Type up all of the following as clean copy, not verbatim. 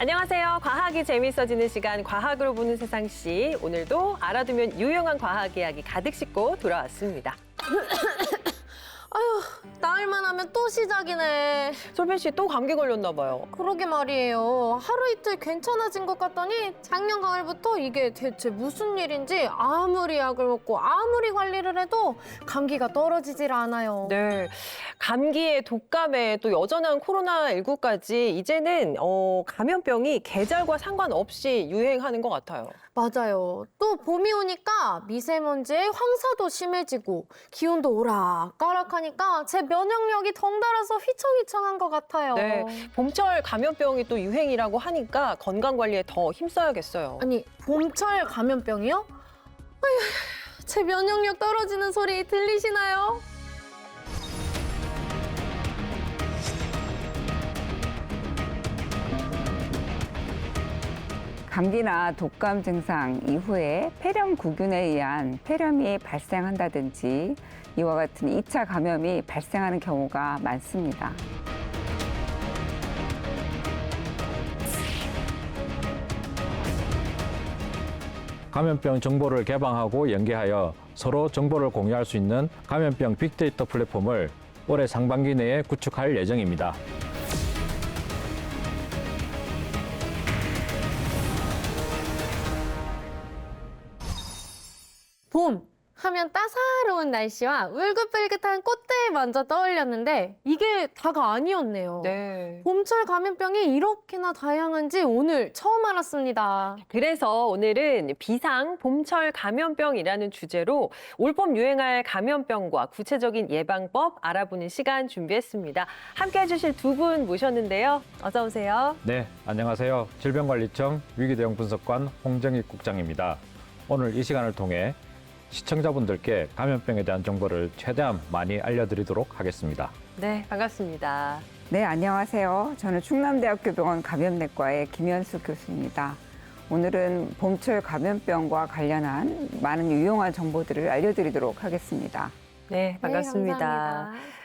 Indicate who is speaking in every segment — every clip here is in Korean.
Speaker 1: 안녕하세요. 과학이 재미있어지는 시간 과학으로 보는 세상시. 오늘도 알아두면 유용한 과학 이야기 가득 싣고 돌아왔습니다.
Speaker 2: 아휴, 나흘만 하면 또 시작이네.
Speaker 1: 솔빈 씨 또 감기 걸렸나 봐요.
Speaker 2: 그러게 말이에요. 하루 이틀 괜찮아진 것 같더니 작년 가을부터 이게 대체 무슨 일인지 아무리 약을 먹고 아무리 관리를 해도 감기가 떨어지질 않아요.
Speaker 1: 네, 감기에 독감에 또 여전한 코로나19까지 이제는 감염병이 계절과 상관없이 유행하는 것 같아요.
Speaker 2: 맞아요. 또 봄이 오니까 미세먼지의 황사도 심해지고 기온도 오락가락하니까 제 면역력이 덩달아서 휘청휘청한 것 같아요.
Speaker 1: 네, 봄철 감염병이 또 유행이라고 하니까 건강 관리에 더 힘써야겠어요.
Speaker 2: 아니, 봄철 감염병이요? 아휴, 제 면역력 떨어지는 소리 들리시나요?
Speaker 3: 감기나 독감 증상 이후에 폐렴구균에 의한 폐렴이 발생한다든지 이와 같은 2차 감염이 발생하는 경우가 많습니다.
Speaker 4: 감염병 정보를 개방하고 연계하여 서로 정보를 공유할 수 있는 감염병 빅데이터 플랫폼을 올해 상반기 내에 구축할 예정입니다.
Speaker 2: 봄 하면 따사로운 날씨와 울긋불긋한 꽃들 먼저 떠올렸는데 이게 다가 아니었네요.
Speaker 1: 네.
Speaker 2: 봄철 감염병이 이렇게나 다양한지 오늘 처음 알았습니다.
Speaker 1: 그래서 오늘은 비상 봄철 감염병이라는 주제로 올봄 유행할 감염병과 구체적인 예방법 알아보는 시간 준비했습니다. 함께 해주실 두 분 모셨는데요. 어서 오세요.
Speaker 4: 네, 안녕하세요. 질병관리청 위기대응 분석관 홍정익 국장입니다. 오늘 이 시간을 통해 시청자분들께 감염병에 대한 정보를 최대한 많이 알려드리도록 하겠습니다.
Speaker 1: 네, 반갑습니다.
Speaker 3: 네, 안녕하세요. 저는 충남대학교 병원 감염내과의 김현수 교수입니다. 오늘은 봄철 감염병과 관련한 많은 유용한 정보들을 알려드리도록 하겠습니다.
Speaker 1: 네, 반갑습니다.
Speaker 2: 네, 감사합니다.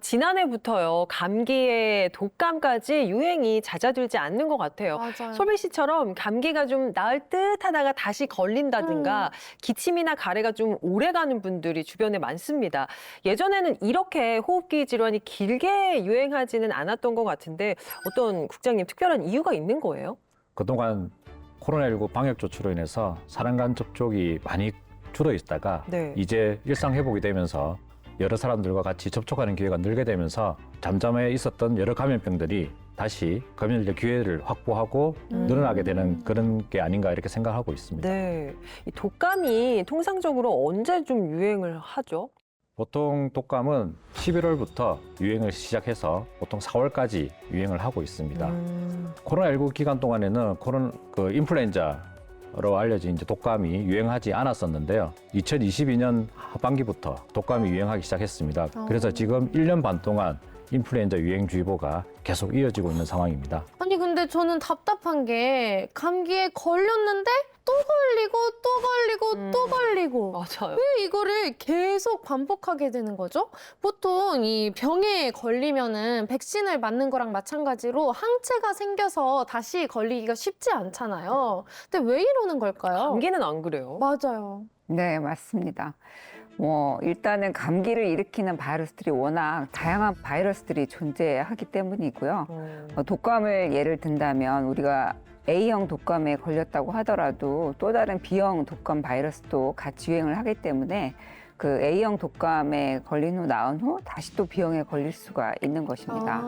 Speaker 1: 지난해부터요, 감기에 독감까지 유행이 잦아들지 않는 것 같아요.
Speaker 2: 맞아요.
Speaker 1: 솔빈 씨처럼 감기가 좀 나을 듯 하다가 다시 걸린다든가 기침이나 가래가 좀 오래 가는 분들이 주변에 많습니다. 예전에는 이렇게 호흡기 질환이 길게 유행하지는 않았던 것 같은데 어떤 국장님 특별한 이유가 있는 거예요?
Speaker 4: 그동안 코로나19 방역 조치로 인해서 사람 간 접촉이 많이 줄어 있다가
Speaker 1: 네.
Speaker 4: 이제 일상 회복이 되면서 여러 사람들과 같이 접촉하는 기회가 늘게 되면서 잠잠해 있었던 여러 감염병들이 다시 감염의 기회를 확보하고 늘어나게 되는 그런 게 아닌가 이렇게 생각하고 있습니다.
Speaker 1: 네. 이 독감이 통상적으로 언제 좀 유행을 하죠?
Speaker 4: 보통 독감은 11월부터 유행을 시작해서 보통 4월까지 유행을 하고 있습니다. 코로나19 기간 동안에는 인플루엔자로 알려진 이제 독감이 유행하지 않았었는데요. 2022년 하반기부터 독감이 유행하기 시작했습니다. 그래서 지금 1년 반 동안 인플루엔자 유행주의보가 계속 이어지고 있는 상황입니다.
Speaker 2: 아니 근데 저는 답답한 게 감기에 걸렸는데 또 걸리고 또 걸리고 또 걸리고
Speaker 1: 맞아요.
Speaker 2: 왜 이거를 계속 반복하게 되는 거죠? 보통 이 병에 걸리면은 백신을 맞는 거랑 마찬가지로 항체가 생겨서 다시 걸리기가 쉽지 않잖아요. 근데 왜 이러는 걸까요?
Speaker 1: 감기는 안 그래요.
Speaker 2: 맞아요.
Speaker 3: 네, 맞습니다. 일단은 감기를 일으키는 바이러스들이 워낙 다양한 바이러스들이 존재하기 때문이고요. 독감을 예를 든다면 우리가 A형 독감에 걸렸다고 하더라도 또 다른 B형 독감 바이러스도 같이 유행을 하기 때문에 그 A형 독감에 걸린 후 나은 후 다시 또 B형에 걸릴 수가 있는 것입니다.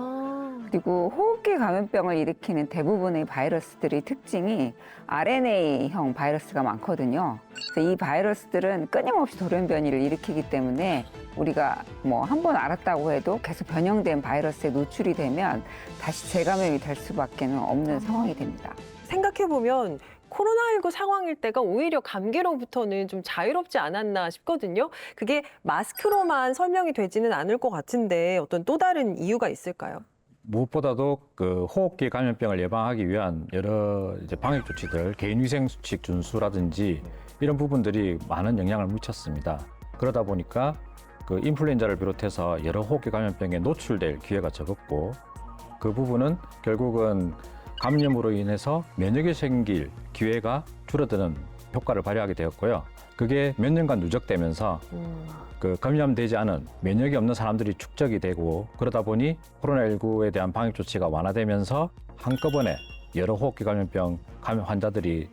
Speaker 3: 그리고 호흡기 감염병을 일으키는 대부분의 바이러스들의 특징이 RNA형 바이러스가 많거든요. 그래서 이 바이러스들은 끊임없이 돌연변이를 일으키기 때문에 우리가 한 번 알았다고 해도 계속 변형된 바이러스에 노출이 되면 다시 재감염이 될 수밖에 없는 상황이 됩니다.
Speaker 1: 생각해보면 코로나19 상황일 때가 오히려 감기로부터는 좀 자유롭지 않았나 싶거든요. 그게 마스크로만 설명이 되지는 않을 것 같은데 어떤 또 다른 이유가 있을까요?
Speaker 4: 무엇보다도 그 호흡기 감염병을 예방하기 위한 여러 이제 방역 조치들, 개인위생 수칙 준수라든지 이런 부분들이 많은 영향을 미쳤습니다. 그러다 보니까 그 인플루엔자를 비롯해서 여러 호흡기 감염병에 노출될 기회가 적었고 그 부분은 결국은 감염으로 인해서 면역이 생길 기회가 줄어드는 효과를 발휘하게 되었고요. 그게 몇 년간 누적되면서 그 감염되지 않은 면역이 없는 사람들이 축적이 되고 그러다 보니 코로나19에 대한 방역 조치가 완화되면서 한꺼번에 여러 호흡기 감염병 감염 환자들이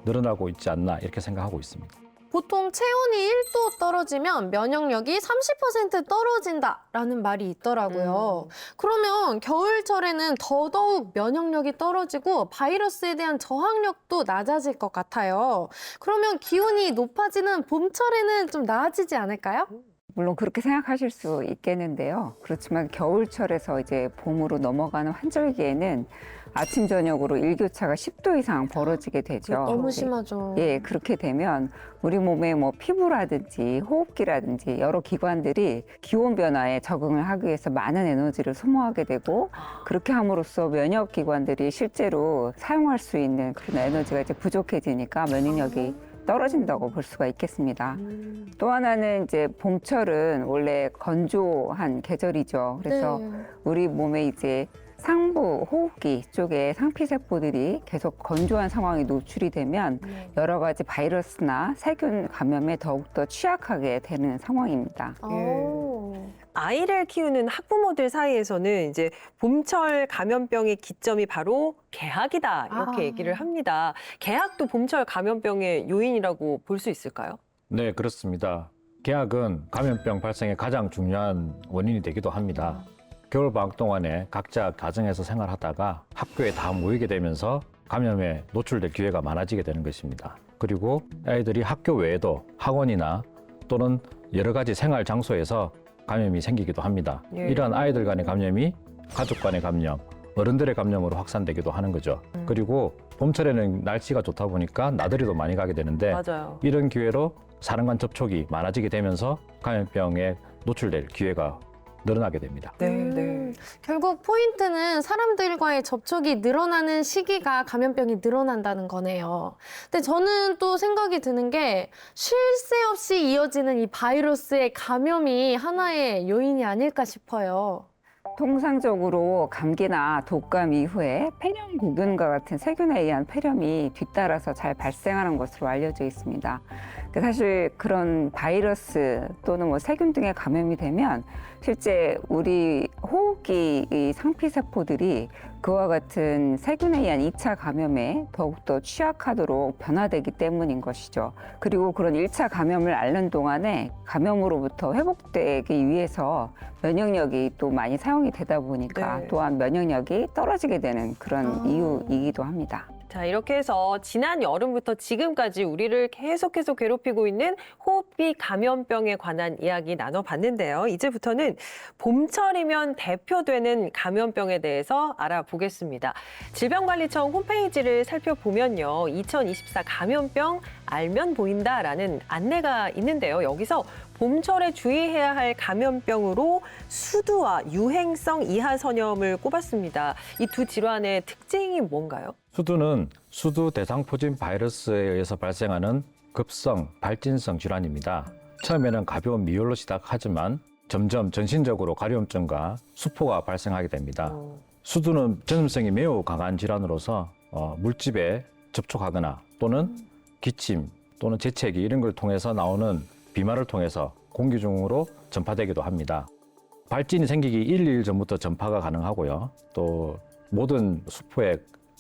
Speaker 4: 늘어나고 있지 않나 이렇게 생각하고 있습니다.
Speaker 2: 보통 체온이 1도 떨어지면 면역력이 30% 떨어진다라는 말이 있더라고요. 그러면 겨울철에는 더더욱 면역력이 떨어지고 바이러스에 대한 저항력도 낮아질 것 같아요. 그러면 기온이 높아지는 봄철에는 좀 나아지지 않을까요?
Speaker 3: 물론 그렇게 생각하실 수 있겠는데요. 그렇지만 겨울철에서 이제 봄으로 넘어가는 환절기에는 아침 저녁으로 일교차가 10도 이상 벌어지게 되죠.
Speaker 2: 너무 심하죠.
Speaker 3: 예, 그렇게 되면 우리 몸의 뭐 피부라든지 호흡기라든지 여러 기관들이 기온 변화에 적응을 하기 위해서 많은 에너지를 소모하게 되고 그렇게 함으로써 면역 기관들이 실제로 사용할 수 있는 그런 에너지가 이제 부족해지니까 면역력이 떨어진다고 볼 수가 있겠습니다. 또 하나는 이제 봄철은 원래 건조한 계절이죠. 그래서
Speaker 2: 네.
Speaker 3: 우리 몸에 이제 상부 호흡기 쪽에 상피세포들이 계속 건조한 상황에 노출이 되면 여러 가지 바이러스나 세균 감염에 더욱더 취약하게 되는 상황입니다.
Speaker 2: 오.
Speaker 1: 아이를 키우는 학부모들 사이에서는 이제 봄철 감염병의 기점이 바로 개학이다 이렇게
Speaker 2: 아.
Speaker 1: 얘기를 합니다. 개학도 봄철 감염병의 요인이라고 볼 수 있을까요?
Speaker 4: 네, 그렇습니다. 개학은 감염병 발생의 가장 중요한 원인이 되기도 합니다. 겨울방학 동안에 각자 가정에서 생활하다가 학교에 다 모이게 되면서 감염에 노출될 기회가 많아지게 되는 것입니다. 그리고 아이들이 학교 외에도 학원이나 또는 여러 가지 생활 장소에서 감염이 생기기도 합니다.
Speaker 1: 예.
Speaker 4: 이러한 아이들 간의 감염이 가족 간의 감염, 어른들의 감염으로 확산되기도 하는 거죠. 그리고 봄철에는 날씨가 좋다 보니까 나들이도 많이 가게 되는데
Speaker 1: 맞아요.
Speaker 4: 이런 기회로 사람 간 접촉이 많아지게 되면서 감염병에 노출될 기회가 늘어나게 됩니다.
Speaker 1: 네.
Speaker 2: 결국 포인트는 사람들과의 접촉이 늘어나는 시기가 감염병이 늘어난다는 거네요. 근데 저는 또 생각이 드는 게 쉴 새 없이 이어지는 이 바이러스의 감염이 하나의 요인이 아닐까 싶어요.
Speaker 3: 통상적으로 감기나 독감 이후에 폐렴구균과 같은 세균에 의한 폐렴이 뒤따라서 잘 발생하는 것으로 알려져 있습니다. 사실 그런 바이러스 또는 뭐 세균 등의 감염이 되면 실제 우리 호흡기의 상피세포들이 그와 같은 세균에 의한 2차 감염에 더욱더 취약하도록 변화되기 때문인 것이죠. 그리고 그런 1차 감염을 앓는 동안에 감염으로부터 회복되기 위해서 면역력이 또 많이 사용이 되다 보니까
Speaker 1: 네.
Speaker 3: 또한 면역력이 떨어지게 되는 그런 이유이기도 합니다.
Speaker 1: 자, 이렇게 해서 지난 여름부터 지금까지 우리를 계속해서 괴롭히고 있는 호흡기 감염병에 관한 이야기 나눠봤는데요. 이제부터는 봄철이면 대표되는 감염병에 대해서 알아보겠습니다. 질병관리청 홈페이지를 살펴보면요. 2024 감염병 알면 보인다라는 안내가 있는데요. 여기서 봄철에 주의해야 할 감염병으로 수두와 유행성 이하선염을 꼽았습니다. 이 두 질환의 특징이 뭔가요?
Speaker 4: 수두는 수두 대상포진 바이러스에 의해서 발생하는 급성 발진성 질환입니다. 처음에는 가벼운 미열로 시작하지만 점점 전신적으로 가려움증과 수포가 발생하게 됩니다. 수두는 전염성이 매우 강한 질환으로서 물집에 접촉하거나 또는 기침 또는 재채기 이런 걸 통해서 나오는 비말을 통해서 공기 중으로 전파되기도 합니다. 발진이 생기기 1일 전부터 전파가 가능하고요. 또 모든 수포에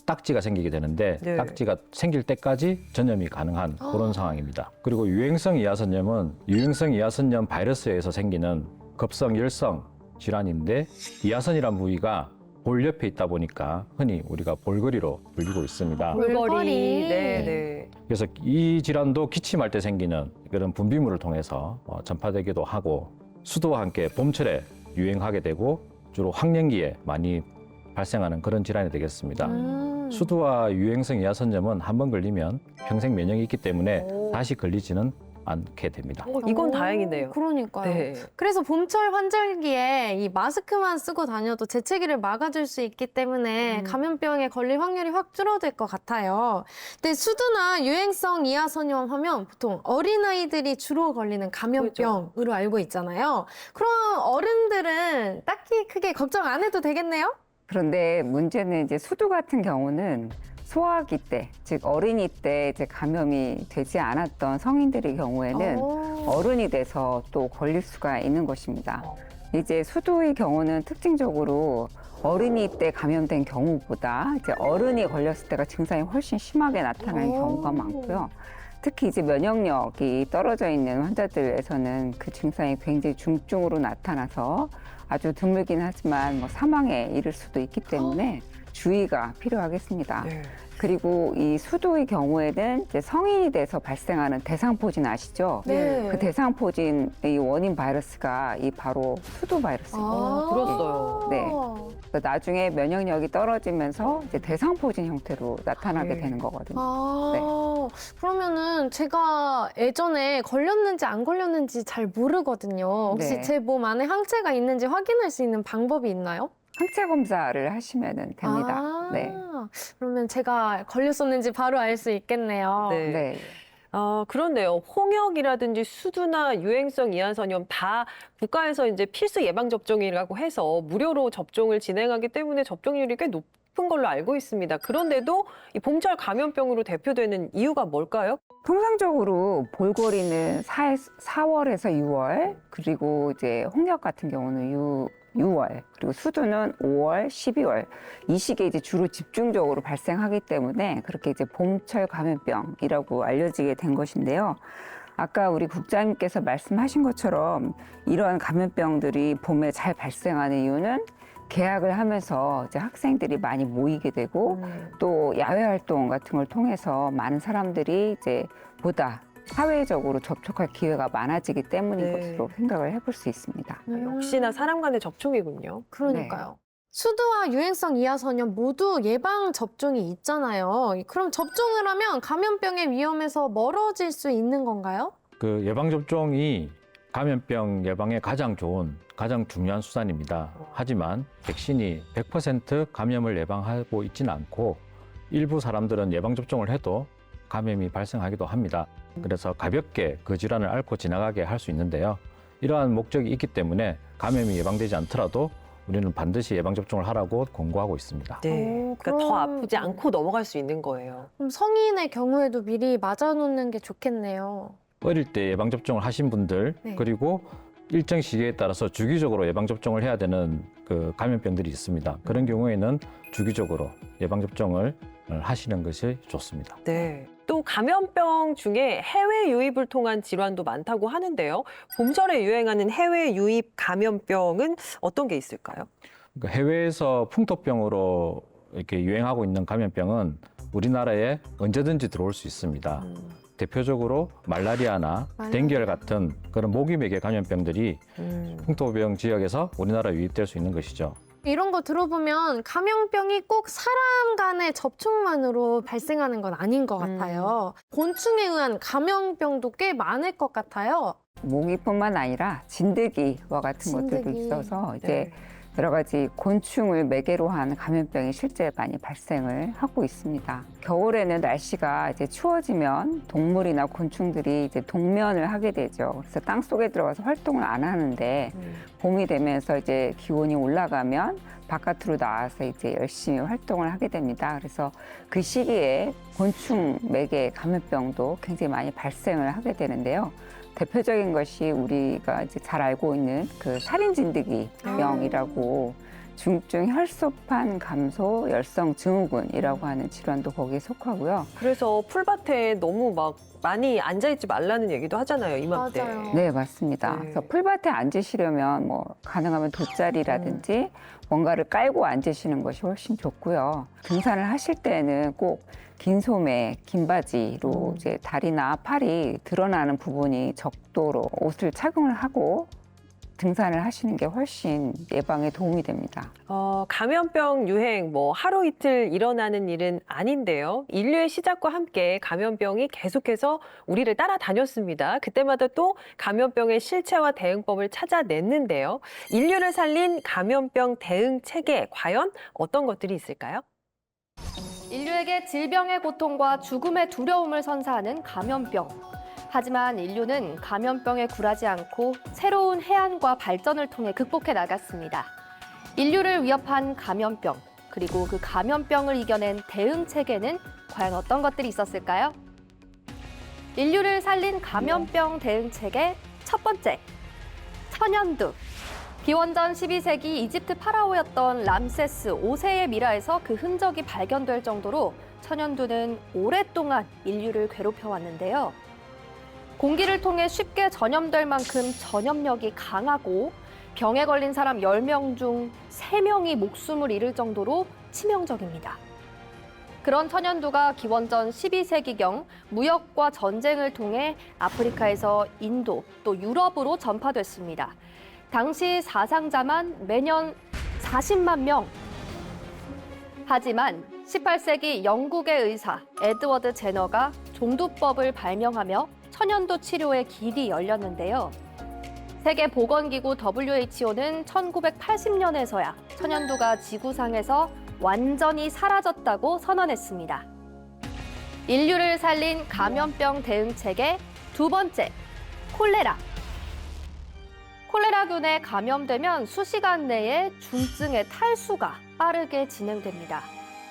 Speaker 4: 딱지가 생기게 되는데
Speaker 1: 네.
Speaker 4: 딱지가 생길 때까지 전염이 가능한 그런 상황입니다. 그리고 유행성 이하선염은 유행성 이하선염 바이러스에 의해서 생기는 급성 열성 질환인데 이하선이란 부위가 볼 옆에 있다 보니까 흔히 우리가 볼거리로 불리고 있습니다.
Speaker 2: 볼거리.
Speaker 1: 네.
Speaker 4: 그래서 이 질환도 기침할 때 생기는 그런 분비물을 통해서 전파되기도 하고 수도와 함께 봄철에 유행하게 되고 주로 학령기에 많이 발생하는 그런 질환이 되겠습니다. 수두와 유행성 이하선염은 한 번 걸리면 평생 면역이 있기 때문에 다시 걸리지는 않게 됩니다.
Speaker 1: 이건 다행이네요.
Speaker 2: 그러니까요.
Speaker 1: 네.
Speaker 2: 그래서 봄철 환절기에 이 마스크만 쓰고 다녀도 재채기를 막아줄 수 있기 때문에 감염병에 걸릴 확률이 확 줄어들 것 같아요. 근데 수두나 유행성 이하선염 하면 보통 어린아이들이 주로 걸리는 감염병으로 알고 있잖아요. 그럼 어른들은 딱히 크게 걱정 안 해도 되겠네요?
Speaker 3: 그런데 문제는 이제 수두 같은 경우는 소아기 때, 즉 어린이 때 이제 감염이 되지 않았던 성인들의 경우에는 어른이 돼서 또 걸릴 수가 있는 것입니다. 이제 수두의 경우는 특징적으로 어린이 때 감염된 경우보다 이제 어른이 걸렸을 때가 증상이 훨씬 심하게 나타나는 경우가 많고요. 특히 이제 면역력이 떨어져 있는 환자들에서는 그 증상이 굉장히 중증으로 나타나서 아주 드물긴 하지만 뭐 사망에 이를 수도 있기 때문에 주의가 필요하겠습니다.
Speaker 1: 네.
Speaker 3: 그리고 이 수두의 경우에는 이제 성인이 돼서 발생하는 대상포진 아시죠?
Speaker 2: 네.
Speaker 3: 그 대상포진의 원인 바이러스가 이 바로 수두 바이러스입니다.
Speaker 1: 들었어요.
Speaker 3: 네. 그래서 나중에 면역력이 떨어지면서 이제 대상포진 형태로 나타나게
Speaker 1: 네.
Speaker 3: 되는 거거든요.
Speaker 2: 그러면은 제가 예전에 걸렸는지 안 걸렸는지 잘 모르거든요. 혹시
Speaker 3: 네.
Speaker 2: 제 몸 안에 항체가 있는지 확인할 수 있는 방법이 있나요?
Speaker 3: 항체 검사를 하시면 됩니다. 네.
Speaker 2: 그러면 제가 걸렸었는지 바로 알 수 있겠네요.
Speaker 1: 네.
Speaker 3: 네.
Speaker 1: 그렇네요. 홍역이라든지 수두나 유행성 이한선염 다 국가에서 이제 필수 예방 접종이라고 해서 무료로 접종을 진행하기 때문에 접종률이 꽤 높은 걸로 알고 있습니다. 그런데도 이 봄철 감염병으로 대표되는 이유가 뭘까요?
Speaker 3: 통상적으로 볼거리는 4월에서 6월, 그리고 이제 홍역 같은 경우는 6월, 그리고 수두는 5월, 12월 이 시기에 이제 주로 집중적으로 발생하기 때문에 그렇게 이제 봄철 감염병이라고 알려지게 된 것인데요. 아까 우리 국장님께서 말씀하신 것처럼 이러한 감염병들이 봄에 잘 발생하는 이유는 개학을 하면서 이제 학생들이 많이 모이게 되고 또 야외 활동 같은 걸 통해서 많은 사람들이 이제 보다 사회적으로 접촉할 기회가 많아지기 때문인
Speaker 1: 네.
Speaker 3: 것으로 생각을 해볼 수 있습니다.
Speaker 1: 역시나 사람 간의 접촉이군요.
Speaker 2: 그러니까요. 수두와 유행성 이하선염 모두 예방 접종이 있잖아요. 그럼 접종을 하면 감염병의 위험에서 멀어질 수 있는 건가요?
Speaker 4: 그 예방 접종이 감염병 예방에 가장 좋은, 가장 중요한 수단입니다. 하지만 백신이 100% 감염을 예방하고 있지는 않고 일부 사람들은 예방 접종을 해도 감염이 발생하기도 합니다. 그래서 가볍게 그 질환을 앓고 지나가게 할 수 있는데요. 이러한 목적이 있기 때문에 감염이 예방되지 않더라도 우리는 반드시 예방접종을 하라고 권고하고 있습니다.
Speaker 1: 네. 그러니까 더 아프지 않고 넘어갈 수 있는 거예요.
Speaker 2: 그럼 성인의 경우에도 미리 맞아놓는 게 좋겠네요.
Speaker 4: 어릴 때 예방접종을 하신 분들,
Speaker 2: 네.
Speaker 4: 그리고 일정 시기에 따라서 주기적으로 예방접종을 해야 되는 그 감염병들이 있습니다. 그런 경우에는 주기적으로 예방접종을 하시는 것이 좋습니다.
Speaker 1: 네. 또 감염병 중에 해외 유입을 통한 질환도 많다고 하는데요. 봄철에 유행하는 해외 유입 감염병은 어떤 게 있을까요?
Speaker 4: 그러니까 해외에서 풍토병으로 이렇게 유행하고 있는 감염병은 우리나라에 언제든지 들어올 수 있습니다. 대표적으로 말라리아나 댕기열 같은 그런 모기맥의 감염병들이 풍토병 지역에서 우리나라에 유입될 수 있는 것이죠.
Speaker 2: 이런 거 들어보면 감염병이 꼭 사람 간의 접촉만으로 발생하는 건 아닌 것 같아요. 곤충에 의한 감염병도 꽤 많을 것 같아요.
Speaker 3: 모기뿐만 아니라 진드기와 같은 것들도
Speaker 2: 진드기.
Speaker 3: 있어서 이제
Speaker 1: 네.
Speaker 3: 여러 가지 곤충을 매개로 한 감염병이 실제 많이 발생을 하고 있습니다. 겨울에는 날씨가 이제 추워지면 동물이나 곤충들이 이제 동면을 하게 되죠. 그래서 땅 속에 들어가서 활동을 안 하는데 봄이 되면서 이제 기온이 올라가면 바깥으로 나와서 이제 열심히 활동을 하게 됩니다. 그래서 그 시기에 곤충 매개 감염병도 굉장히 많이 발생을 하게 되는데요. 대표적인 것이 우리가 이제 잘 알고 있는 그 살인진드기병이라고 중증 혈소판 감소 열성 증후군이라고 하는 질환도 거기에 속하고요.
Speaker 1: 그래서 풀밭에 너무 막 많이 앉아있지 말라는 얘기도 하잖아요, 이맘때.
Speaker 2: 맞아요.
Speaker 3: 네, 맞습니다.
Speaker 1: 네.
Speaker 3: 그래서 풀밭에 앉으시려면 뭐 가능하면 돗자리라든지 뭔가를 깔고 앉으시는 것이 훨씬 좋고요. 등산을 하실 때는 꼭 긴 소매, 긴 바지로 이제 다리나 팔이 드러나는 부분이 적도로 옷을 착용을 하고 등산을 하시는 게 훨씬 예방에 도움이 됩니다.
Speaker 1: 감염병 유행 뭐 하루 이틀 일어나는 일은 아닌데요. 인류의 시작과 함께 감염병이 계속해서 우리를 따라다녔습니다. 그때마다 또 감염병의 실체와 대응법을 찾아냈는데요. 인류를 살린 감염병 대응 체계 과연 어떤 것들이 있을까요?
Speaker 5: 인류에게 질병의 고통과 죽음의 두려움을 선사하는 감염병. 하지만 인류는 감염병에 굴하지 않고 새로운 해안과 발전을 통해 극복해 나갔습니다. 인류를 위협한 감염병, 그리고 그 감염병을 이겨낸 대응 체계는 과연 어떤 것들이 있었을까요? 인류를 살린 감염병 대응 체계 첫 번째, 천연두. 기원전 12세기 이집트 파라오였던 람세스 5세의 미라에서 그 흔적이 발견될 정도로 천연두는 오랫동안 인류를 괴롭혀왔는데요. 공기를 통해 쉽게 전염될 만큼 전염력이 강하고 병에 걸린 사람 10명 중 3명이 목숨을 잃을 정도로 치명적입니다. 그런 천연두가 기원전 12세기경 무역과 전쟁을 통해 아프리카에서 인도 또 유럽으로 전파됐습니다. 당시 사상자만 매년 40만 명. 하지만 18세기 영국의 의사 에드워드 제너가 종두법을 발명하며 천연두 치료의 길이 열렸는데요. 세계보건기구 WHO는 1980년에서야 천연두가 지구상에서 완전히 사라졌다고 선언했습니다. 인류를 살린 감염병 대응 체계 두 번째, 콜레라. 콜레라균에 감염되면 수시간 내에 중증의 탈수가 빠르게 진행됩니다.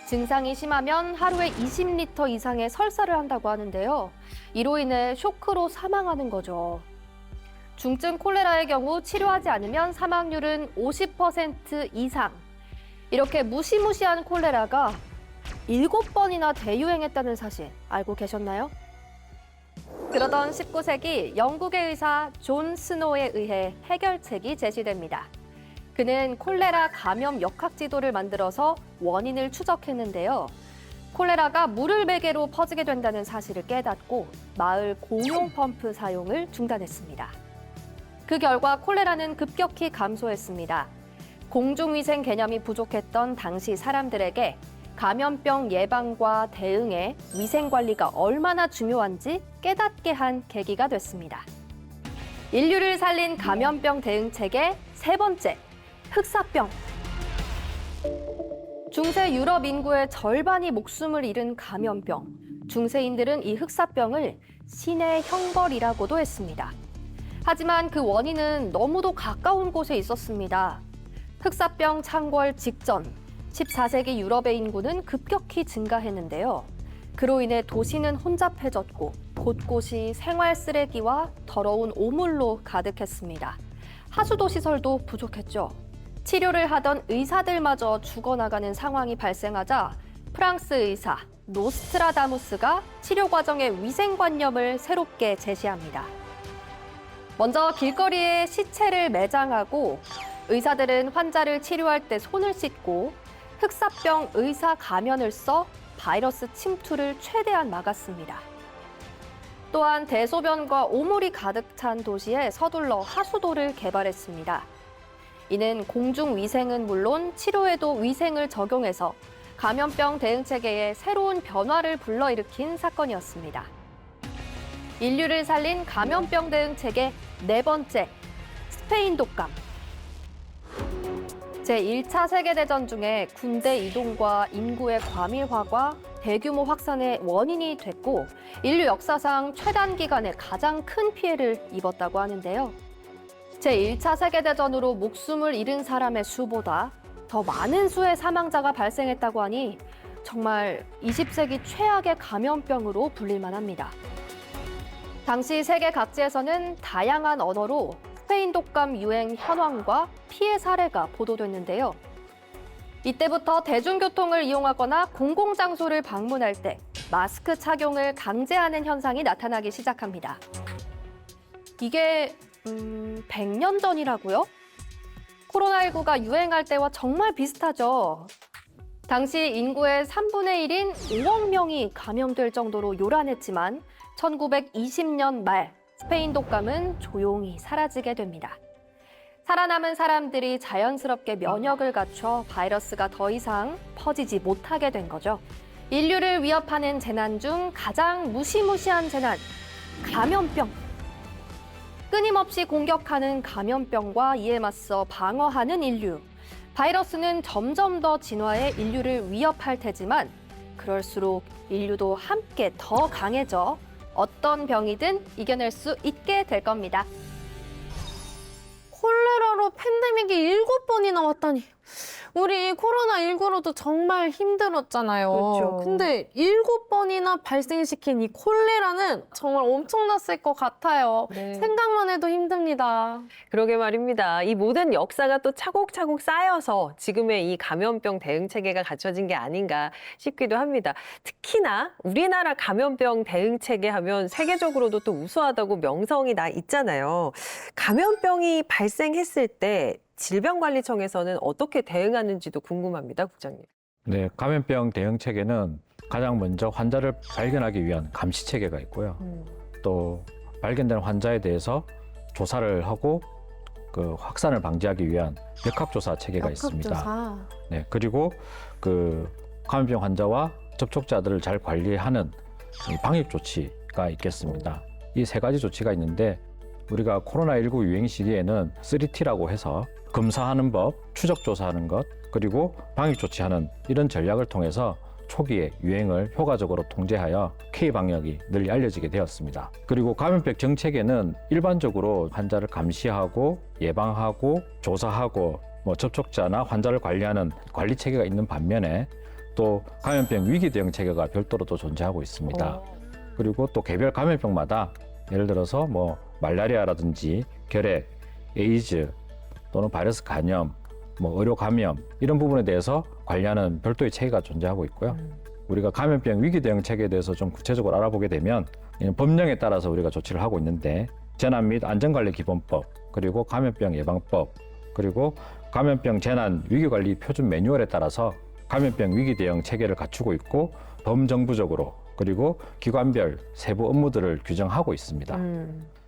Speaker 5: 증상이 심하면 하루에 20리터 이상의 설사를 한다고 하는데요. 이로 인해 쇼크로 사망하는 거죠. 중증 콜레라의 경우 치료하지 않으면 사망률은 50% 이상. 이렇게 무시무시한 콜레라가 7번이나 대유행했다는 사실 알고 계셨나요? 그러던 19세기 영국의 의사 존 스노우에 의해 해결책이 제시됩니다. 그는 콜레라 감염 역학 지도를 만들어서 원인을 추적했는데요. 콜레라가 물을 매개로 퍼지게 된다는 사실을 깨닫고 마을 공용 펌프 사용을 중단했습니다. 그 결과 콜레라는 급격히 감소했습니다. 공중위생 개념이 부족했던 당시 사람들에게 감염병 예방과 대응에 위생관리가 얼마나 중요한지 깨닫게 한 계기가 됐습니다. 인류를 살린 감염병 대응 체계 세 번째, 흑사병. 중세 유럽 인구의 절반이 목숨을 잃은 감염병. 중세인들은 이 흑사병을 신의 형벌이라고도 했습니다. 하지만 그 원인은 너무도 가까운 곳에 있었습니다. 흑사병 창궐 직전 14세기 유럽의 인구는 급격히 증가했는데요. 그로 인해 도시는 혼잡해졌고 곳곳이 생활 쓰레기와 더러운 오물로 가득했습니다. 하수도 시설도 부족했죠. 치료를 하던 의사들마저 죽어나가는 상황이 발생하자 프랑스 의사 노스트라다무스가 치료 과정의 위생관념을 새롭게 제시합니다. 먼저 길거리에 시체를 매장하고 의사들은 환자를 치료할 때 손을 씻고 흑사병 의사 가면을 써 바이러스 침투를 최대한 막았습니다. 또한 대소변과 오물이 가득 찬 도시에 서둘러 하수도를 개발했습니다. 이는 공중위생은 물론 치료에도 위생을 적용해서 감염병 대응 체계에 새로운 변화를 불러일으킨 사건이었습니다. 인류를 살린 감염병 대응 체계 네 번째, 스페인 독감. 제1차 세계대전 중에 군대 이동과 인구의 과밀화가 대규모 확산의 원인이 됐고 인류 역사상 최단 기간에 가장 큰 피해를 입었다고 하는데요. 제1차 세계대전으로 목숨을 잃은 사람의 수보다 더 많은 수의 사망자가 발생했다고 하니 정말 20세기 최악의 감염병으로 불릴만 합니다. 당시 세계 각지에서는 다양한 언어로 스페인 독감 유행 현황과 피해 사례가 보도됐는데요. 이때부터 대중교통을 이용하거나 공공장소를 방문할 때 마스크 착용을 강제하는 현상이 나타나기 시작합니다. 이게 100년 전이라고요? 코로나19가 유행할 때와 정말 비슷하죠. 당시 인구의 3분의 1인 5억 명이 감염될 정도로 요란했지만 1920년 말 스페인 독감은 조용히 사라지게 됩니다. 살아남은 사람들이 자연스럽게 면역을 갖춰 바이러스가 더 이상 퍼지지 못하게 된 거죠. 인류를 위협하는 재난 중 가장 무시무시한 재난, 감염병. 끊임없이 공격하는 감염병과 이에 맞서 방어하는 인류. 바이러스는 점점 더 진화해 인류를 위협할 테지만 그럴수록 인류도 함께 더 강해져 어떤 병이든 이겨낼 수 있게 될 겁니다.
Speaker 2: 콜레라로 팬데믹이 7번이나 왔다니. 우리 코로나19로도 정말 힘들었잖아요.
Speaker 1: 그렇죠.
Speaker 2: 근데 7번이나 발생시킨 이 콜레라는 정말 엄청났을 것 같아요.
Speaker 1: 네.
Speaker 2: 생각만 해도 힘듭니다.
Speaker 1: 그러게 말입니다. 이 모든 역사가 또 차곡차곡 쌓여서 지금의 이 감염병 대응 체계가 갖춰진 게 아닌가 싶기도 합니다. 특히나 우리나라 감염병 대응 체계 하면 세계적으로도 또 우수하다고 명성이 나 있잖아요. 감염병이 발생했을 때 질병관리청에서는 어떻게 대응하는지도 궁금합니다, 국장님.
Speaker 4: 네, 감염병 대응 체계는 가장 먼저 환자를 발견하기 위한 감시 체계가 있고요. 또 발견된 환자에 대해서 조사를 하고 그 확산을 방지하기 위한 역학조사 체계가 있습니다.
Speaker 2: 역학조사.
Speaker 4: 네, 그리고 그 감염병 환자와 접촉자들을 잘 관리하는 이 방역 조치가 있겠습니다. 이 세 가지 조치가 있는데 우리가 코로나19 유행 시기에는 3T라고 해서 검사하는 법, 추적 조사하는 것, 그리고 방역 조치하는 이런 전략을 통해서 초기에 유행을 효과적으로 통제하여 K방역이 널리 알려지게 되었습니다. 그리고 감염병 정책에는 일반적으로 환자를 감시하고 예방하고 조사하고 접촉자나 환자를 관리하는 관리 체계가 있는 반면에 또 감염병 위기 대응 체계가 별도로 또 존재하고 있습니다. 그리고 또 개별 감염병마다 예를 들어서 말라리아라든지 결핵, 에이즈 또는 바이러스 감염, 의료 감염 이런 부분에 대해서 관리하는 별도의 체계가 존재하고 있고요. 우리가 감염병 위기 대응 체계에 대해서 좀 구체적으로 알아보게 되면 법령에 따라서 우리가 조치를 하고 있는데 재난 및 안전관리 기본법, 그리고 감염병 예방법, 그리고 감염병 재난 위기관리 표준 매뉴얼에 따라서 감염병 위기 대응 체계를 갖추고 있고 범정부적으로 그리고 기관별 세부 업무들을 규정하고 있습니다.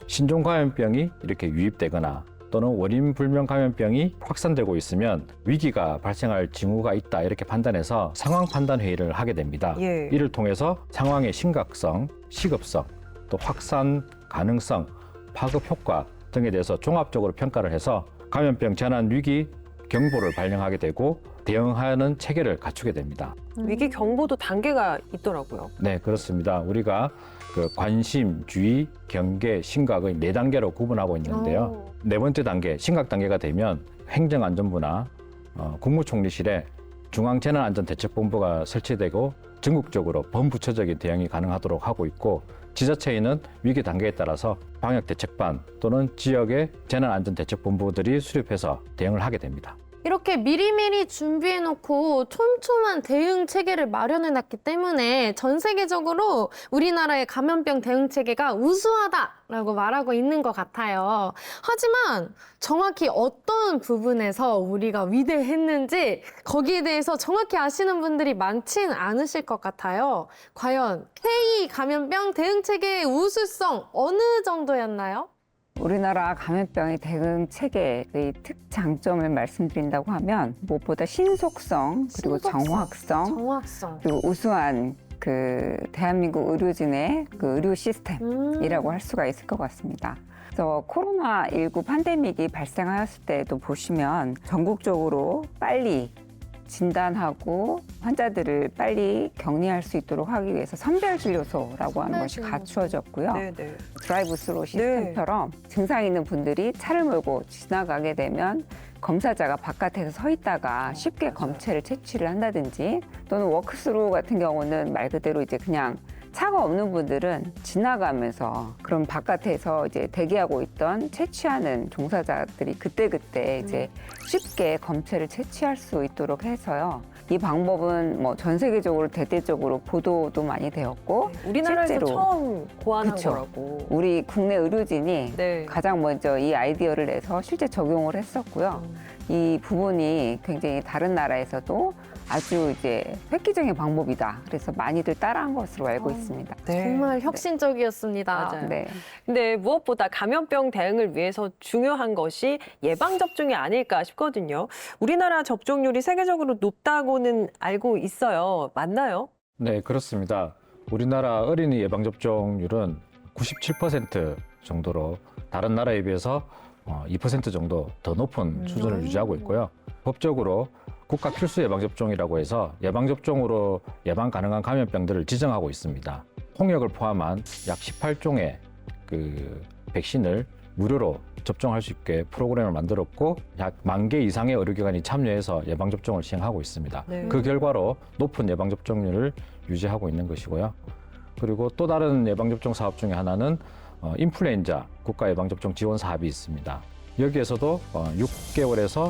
Speaker 4: 신종 감염병이 이렇게 유입되거나 또는 원인 불명 감염병이 확산되고 있으면 위기가 발생할 징후가 있다 이렇게 판단해서 상황 판단 회의를 하게 됩니다.
Speaker 1: 예.
Speaker 4: 이를 통해서 상황의 심각성, 시급성, 또 확산 가능성, 파급 효과 등에 대해서 종합적으로 평가를 해서 감염병 재난 위기 경보를 발령하게 되고 대응하는 체계를 갖추게 됩니다.
Speaker 1: 위기 경보도 단계가 있더라고요.
Speaker 4: 네, 그렇습니다. 우리가 그 관심, 주의, 경계, 심각의 4단계로 구분하고 있는데요. 네 번째 단계, 심각 단계가 되면 행정안전부나 국무총리실에 중앙재난안전대책본부가 설치되고 전국적으로 범부처적인 대응이 가능하도록 하고 있고 지자체에는 위기 단계에 따라서 방역대책반 또는 지역의 재난안전대책본부들이 수립해서 대응을 하게 됩니다.
Speaker 2: 이렇게 미리미리 준비해놓고 촘촘한 대응 체계를 마련해놨기 때문에 전 세계적으로 우리나라의 감염병 대응 체계가 우수하다라고 말하고 있는 것 같아요. 하지만 정확히 어떤 부분에서 우리가 위대했는지 거기에 대해서 정확히 아시는 분들이 많진 않으실 것 같아요. 과연 K 감염병 대응 체계의 우수성 어느 정도였나요?
Speaker 3: 우리나라 감염병의 대응 체계의 특장점을 말씀드린다고 하면 무엇보다 신속성, 그리고 정확성, 그리고 우수한 그 대한민국 의료진의 그 의료 시스템이라고 할 수가 있을 것 같습니다. 그래서 코로나19 팬데믹이 발생하였을 때도 보시면 전국적으로 빨리 진단하고 환자들을 빨리 격리할 수 있도록 하기 위해서 선별진료소라고 하는 것이 갖추어졌고요.
Speaker 1: 네네.
Speaker 3: 드라이브스루 시스템처럼 증상 있는 분들이 차를 몰고 지나가게 되면 검사자가 바깥에서 서 있다가 쉽게 검체를 채취를 한다든지 또는 워크스루 같은 경우는 말 그대로 이제 그냥 차가 없는 분들은 지나가면서 그럼 바깥에서 이제 대기하고 있던 채취하는 종사자들이 그때그때 이제 쉽게 검체를 채취할 수 있도록 해서요. 이 방법은 전 세계적으로 대대적으로 보도도 많이 되었고
Speaker 1: 우리나라에서
Speaker 3: 실제로
Speaker 1: 처음 고안한
Speaker 3: 그쵸.
Speaker 1: 거라고.
Speaker 3: 우리 국내 의료진이
Speaker 1: 네.
Speaker 3: 가장 먼저 이 아이디어를 내서 실제 적용을 했었고요. 이 부분이 굉장히 다른 나라에서도 아주 이제 획기적인 방법이다. 그래서 많이들 따라한 것으로 알고 있습니다.
Speaker 1: 네.
Speaker 2: 정말 혁신적이었습니다.
Speaker 1: 맞아요.
Speaker 3: 네.
Speaker 1: 근데 무엇보다 감염병 대응을 위해서 중요한 것이 예방접종이 아닐까 싶거든요. 우리나라 접종률이 세계적으로 높다고는 알고 있어요. 맞나요?
Speaker 4: 네, 그렇습니다. 우리나라 어린이 예방접종률은 97% 정도로 다른 나라에 비해서 2% 정도 더 높은 수준을 유지하고 있고요. 법적으로 국가 필수 예방접종이라고 해서 예방접종으로 예방 가능한 감염병들을 지정하고 있습니다. 홍역을 포함한 약 18종의 그 백신을 무료로 접종할 수 있게 프로그램을 만들었고 약 10,000개 이상의 의료기관이 참여해서 예방접종을 시행하고 있습니다.
Speaker 1: 네.
Speaker 4: 그 결과로 높은 예방접종률을 유지하고 있는 것이고요. 그리고 또 다른 예방접종 사업 중에 하나는 인플루엔자 국가예방접종 지원 사업이 있습니다. 여기에서도 6개월에서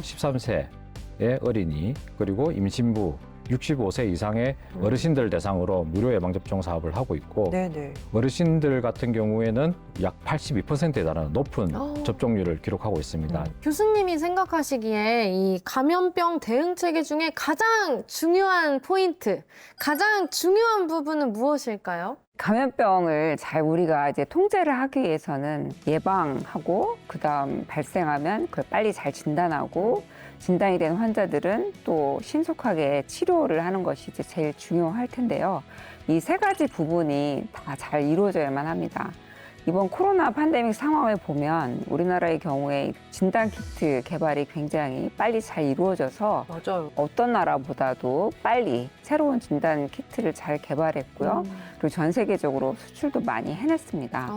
Speaker 4: 13세의 어린이 그리고 임신부 65세 이상의 어르신들 대상으로 무료 예방접종 사업을 하고 있고
Speaker 1: 네네.
Speaker 4: 어르신들 같은 경우에는 약 82%에 달하는 높은 접종률을 기록하고 있습니다.
Speaker 2: 교수님이 생각하시기에 이 감염병 대응 체계 중에 가장 중요한 포인트, 가장 중요한 부분은 무엇일까요?
Speaker 3: 감염병을 잘 우리가 이제 통제를 하기 위해서는 예방하고 그다음 발생하면 그걸 빨리 잘 진단하고 진단이 된 환자들은 또 신속하게 치료를 하는 것이 이제 제일 중요할 텐데요. 이 세 가지 부분이 다 잘 이루어져야만 합니다. 이번 코로나 팬데믹 상황을 보면 우리나라의 경우에 진단 키트 개발이 굉장히 빨리 잘 이루어져서
Speaker 1: 맞아요.
Speaker 3: 어떤 나라보다도 빨리 새로운 진단 키트를 잘 개발했고요. 그리고 전 세계적으로 수출도 많이 해냈습니다.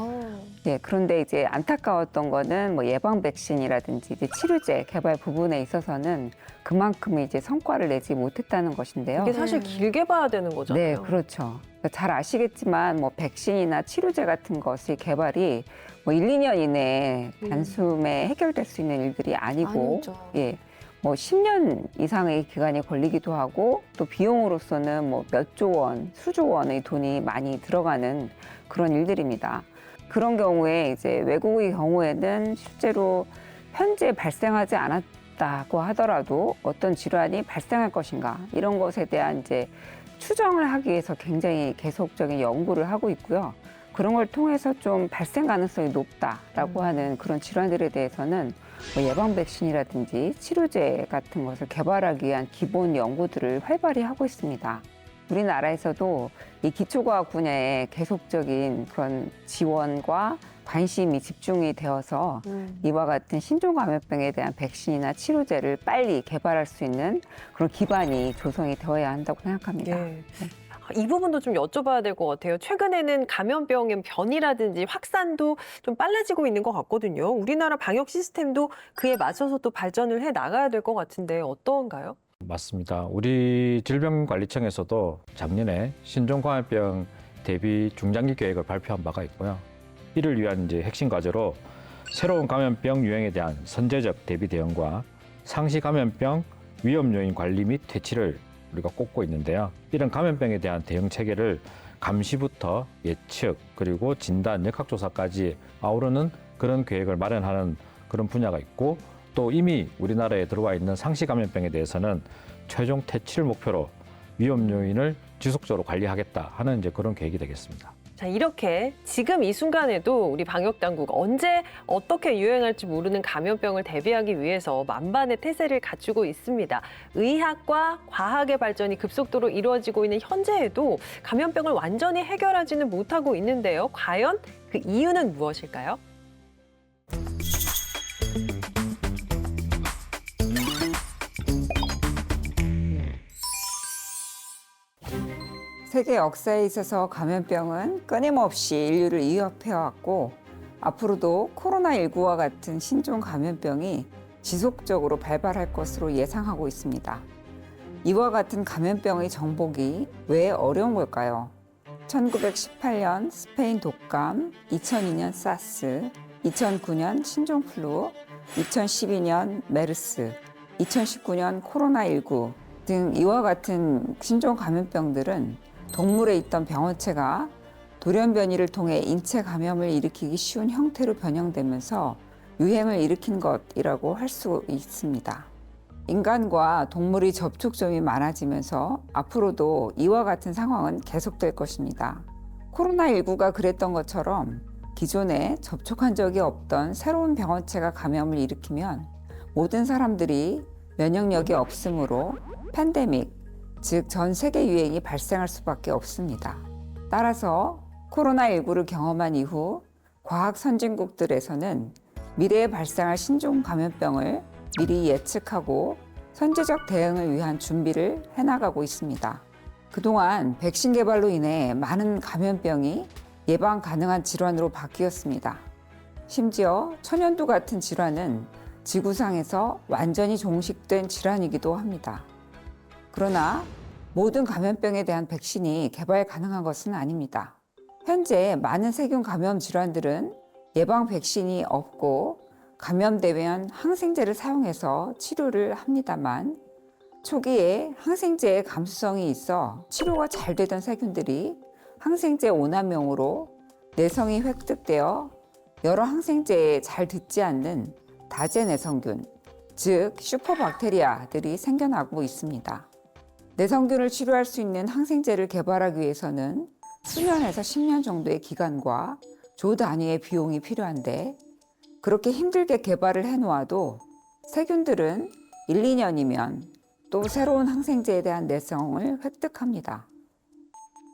Speaker 3: 예, 그런데 이제 안타까웠던 거는 뭐 예방 백신이라든지 이제 치료제 개발 부분에 있어서는 그만큼 이제 성과를 내지 못했다는 것인데요.
Speaker 1: 이게 사실 길게 봐야 되는 거잖아요.
Speaker 3: 네, 그렇죠. 잘 아시겠지만 뭐 백신이나 치료제 같은 것의 개발이 뭐 1, 2년 이내에 단숨에 해결될 수 있는 일들이 아니고
Speaker 2: 아니죠.
Speaker 3: 예. 뭐 10년 이상의 기간이 걸리기도 하고 또 비용으로서는 뭐 몇 조 원, 수조 원의 돈이 많이 들어가는 그런 일들입니다. 그런 경우에 이제 외국의 경우에는 실제로 현재 발생하지 않았다고 하더라도 어떤 질환이 발생할 것인가 이런 것에 대한 이제 추정을 하기 위해서 굉장히 계속적인 연구를 하고 있고요. 그런 걸 통해서 좀 발생 가능성이 높다라고 하는 그런 질환들에 대해서는 뭐 예방 백신이라든지 치료제 같은 것을 개발하기 위한 기본 연구들을 활발히 하고 있습니다. 우리나라에서도 이 기초과학 분야에 계속적인 그런 지원과 관심이 집중이 되어서 이와 같은 신종감염병에 대한 백신이나 치료제를 빨리 개발할 수 있는 그런 기반이 조성이 되어야 한다고 생각합니다.
Speaker 1: 예. 이 부분도 좀 여쭤봐야 될 것 같아요. 최근에는 감염병의 변이라든지 확산도 좀 빨라지고 있는 것 같거든요. 우리나라 방역 시스템도 그에 맞춰서 또 발전을 해 나가야 될 것 같은데 어떤가요?
Speaker 4: 맞습니다. 우리 질병관리청에서도 작년에 신종감염병 대비 중장기 계획을 발표한 바가 있고요. 이를 위한 이제 핵심 과제로 새로운 감염병 유행에 대한 선제적 대비 대응과 상시 감염병 위험 요인 관리 및 퇴치를 우리가 꼽고 있는데요. 이런 감염병에 대한 대응 체계를 감시부터 예측 그리고 진단, 역학조사까지 아우르는 그런 계획을 마련하는 그런 분야가 있고 또 이미 우리나라에 들어와 있는 상시 감염병에 대해서는 최종 퇴치를 목표로 위험 요인을 지속적으로 관리하겠다 하는 이제 그런 계획이 되겠습니다.
Speaker 1: 자, 이렇게 지금 이 순간에도 우리 방역당국 언제 어떻게 유행할지 모르는 감염병을 대비하기 위해서 만반의 태세를 갖추고 있습니다. 의학과 과학의 발전이 급속도로 이루어지고 있는 현재에도 감염병을 완전히 해결하지는 못하고 있는데요. 과연 그 이유는 무엇일까요?
Speaker 3: 세계 역사에 있어서 감염병은 끊임없이 인류를 위협해왔고 앞으로도 코로나19와 같은 신종 감염병이 지속적으로 발발할 것으로 예상하고 있습니다. 이와 같은 감염병의 정복이 왜 어려운 걸까요? 1918년 스페인 독감, 2002년 사스, 2009년 신종플루, 2012년 메르스, 2019년 코로나19 등 이와 같은 신종 감염병들은 동물에 있던 병원체가 돌연 변이를 통해 인체 감염을 일으키기 쉬운 형태로 변형되면서 유행을 일으킨 것이라고 할 수 있습니다. 인간과 동물의 접촉점이 많아지면서 앞으로도 이와 같은 상황은 계속될 것입니다. 코로나19가 그랬던 것처럼 기존에 접촉한 적이 없던 새로운 병원체가 감염을 일으키면 모든 사람들이 면역력이 없으므로 팬데믹, 즉 전 세계 유행이 발생할 수밖에 없습니다. 따라서 코로나19를 경험한 이후 과학 선진국들에서는 미래에 발생할 신종 감염병을 미리 예측하고 선제적 대응을 위한 준비를 해나가고 있습니다. 그동안 백신 개발로 인해 많은 감염병이 예방 가능한 질환으로 바뀌었습니다. 심지어 천연두 같은 질환은 지구상에서 완전히 종식된 질환이기도 합니다. 그러나 모든 감염병에 대한 백신이 개발 가능한 것은 아닙니다. 현재 많은 세균 감염 질환들은 예방 백신이 없고 감염되면 항생제를 사용해서 치료를 합니다만 초기에 항생제의 감수성이 있어 치료가 잘 되던 세균들이 항생제 오남용으로 내성이 획득되어 여러 항생제에 잘 듣지 않는 다제 내성균, 즉 슈퍼박테리아들이 생겨나고 있습니다. 내성균을 치료할 수 있는 항생제를 개발하기 위해서는 수년에서 10년 정도의 기간과 조 단위의 비용이 필요한데 그렇게 힘들게 개발을 해놓아도 세균들은 1, 2년이면 또 새로운 항생제에 대한 내성을 획득합니다.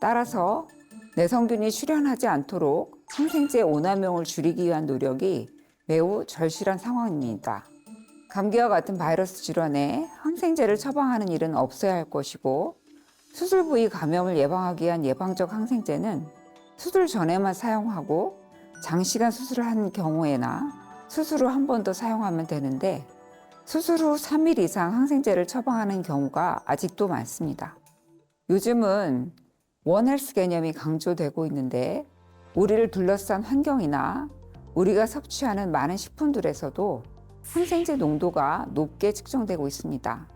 Speaker 3: 따라서 내성균이 출현하지 않도록 항생제 오남용을 줄이기 위한 노력이 매우 절실한 상황입니다. 감기와 같은 바이러스 질환에 항생제를 처방하는 일은 없어야 할 것이고 수술 부위 감염을 예방하기 위한 예방적 항생제는 수술 전에만 사용하고 장시간 수술을 한 경우에나 수술 후 한 번 더 사용하면 되는데 수술 후 3일 이상 항생제를 처방하는 경우가 아직도 많습니다. 요즘은 원헬스 개념이 강조되고 있는데 우리를 둘러싼 환경이나 우리가 섭취하는 많은 식품들에서도 항생제 농도가 높게 측정되고 있습니다.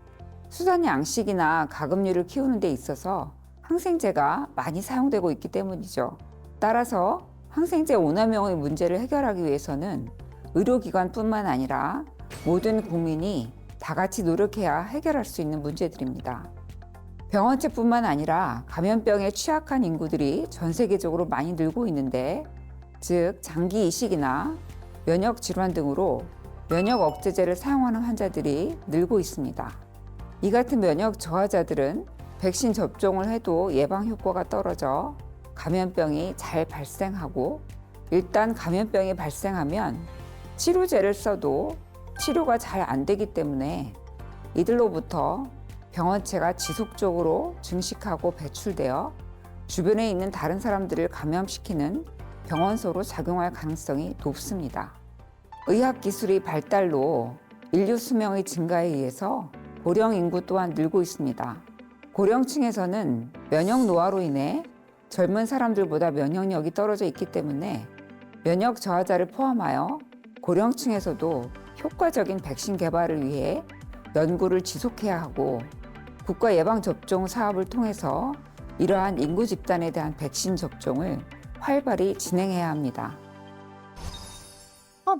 Speaker 3: 수산 양식이나 가금류를 키우는 데 있어서 항생제가 많이 사용되고 있기 때문이죠. 따라서 항생제 오남용의 문제를 해결하기 위해서는 의료기관뿐만 아니라 모든 국민이 다 같이 노력해야 해결할 수 있는 문제들입니다. 병원체뿐만 아니라 감염병에 취약한 인구들이 전 세계적으로 많이 늘고 있는데 즉 장기 이식이나 면역 질환 등으로 면역 억제제를 사용하는 환자들이 늘고 있습니다. 이 같은 면역 저하자들은 백신 접종을 해도 예방 효과가 떨어져 감염병이 잘 발생하고 일단 감염병이 발생하면 치료제를 써도 치료가 잘 안 되기 때문에 이들로부터 병원체가 지속적으로 증식하고 배출되어 주변에 있는 다른 사람들을 감염시키는 병원소로 작용할 가능성이 높습니다. 의학기술의 발달로 인류 수명의 증가에 의해서 고령 인구 또한 늘고 있습니다. 고령층에서는 면역 노화로 인해 젊은 사람들보다 면역력이 떨어져 있기 때문에 면역 저하자를 포함하여 고령층에서도 효과적인 백신 개발을 위해 연구를 지속해야 하고 국가 예방접종 사업을 통해서 이러한 인구 집단에 대한 백신 접종을 활발히 진행해야 합니다.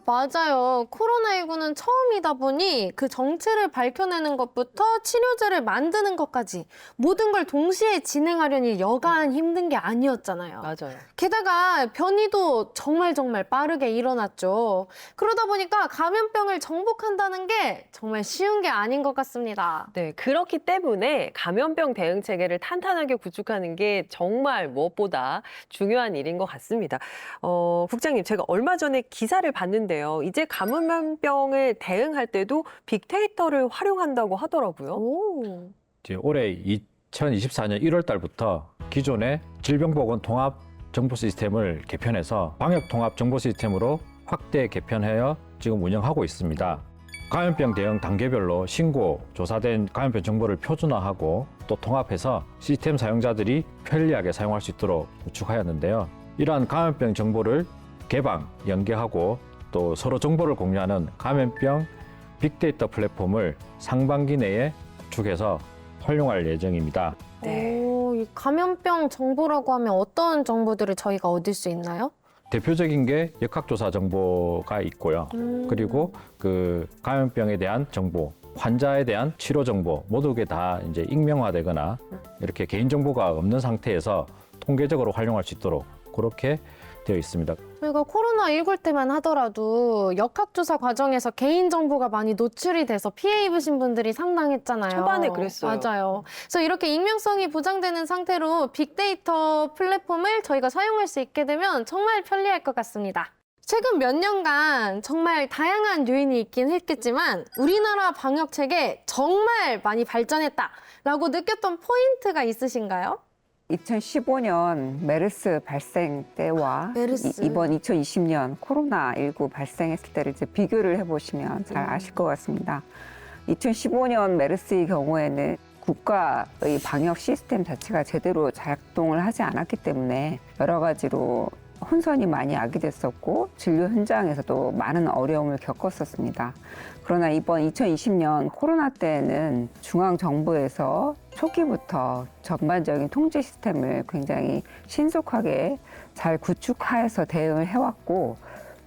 Speaker 2: 맞아요. 코로나19는 처음이다 보니 그 정체를 밝혀내는 것부터 치료제를 만드는 것까지 모든 걸 동시에 진행하려니 여간 힘든 게 아니었잖아요.
Speaker 1: 맞아요.
Speaker 2: 게다가 변이도 정말 빠르게 일어났죠. 그러다 보니까 감염병을 정복한다는 게 정말 쉬운 게 아닌 것 같습니다.
Speaker 1: 네, 그렇기 때문에 감염병 대응 체계를 탄탄하게 구축하는 게 정말 무엇보다 중요한 일인 것 같습니다. 국장님, 제가 얼마 전에 기사를 봤는데요. 이제 감염병을 대응할 때도 빅데이터를 활용한다고 하더라고요.
Speaker 2: 오.
Speaker 4: 이제 올해 2024년 1월 달부터 기존의 질병보건 통합 정보 시스템을 개편해서 방역 통합 정보 시스템으로 확대 개편하여 지금 운영하고 있습니다. 감염병 대응 단계별로 신고, 조사된 감염병 정보를 표준화하고 또 통합해서 시스템 사용자들이 편리하게 사용할 수 있도록 구축하였는데요. 이러한 감염병 정보를 개방, 연계하고 또 서로 정보를 공유하는 감염병 빅데이터 플랫폼을 상반기 내에 구축해서 활용할 예정입니다.
Speaker 1: 네.
Speaker 2: 이 감염병 정보라고 하면 어떤 정보들을 저희가 얻을 수 있나요?
Speaker 4: 대표적인 게 역학조사 정보가 있고요. 그리고 그 감염병에 대한 정보, 환자에 대한 치료 정보 모두 게 다 이제 익명화되거나 이렇게 개인 정보가 없는 상태에서 통계적으로 활용할 수 있도록 그렇게 되어 있습니다.
Speaker 2: 저희가 코로나19 때만 하더라도 역학조사 과정에서 개인정보가 많이 노출이 돼서 피해 입으신 분들이 상당했잖아요.
Speaker 1: 초반에 그랬어요.
Speaker 2: 맞아요. 그래서 이렇게 익명성이 보장되는 상태로 빅데이터 플랫폼을 저희가 사용할 수 있게 되면 정말 편리할 것 같습니다. 최근 몇 년간 정말 다양한 요인이 있긴 했겠지만 우리나라 방역체계 정말 많이 발전했다라고 느꼈던 포인트가 있으신가요?
Speaker 3: 2015년 메르스 발생 때와
Speaker 2: 메르스.
Speaker 3: 이번 2020년 코로나19 발생했을 때를 이제 비교를 해보시면 잘 아실 것 같습니다. 2015년 메르스의 경우에는 국가의 방역 시스템 자체가 제대로 작동을 하지 않았기 때문에 여러 가지로 혼선이 많이 야기됐었고 진료 현장에서도 많은 어려움을 겪었었습니다. 그러나 이번 2020년 코로나 때는 중앙정부에서 초기부터 전반적인 통제 시스템을 굉장히 신속하게 잘 구축해서 대응을 해왔고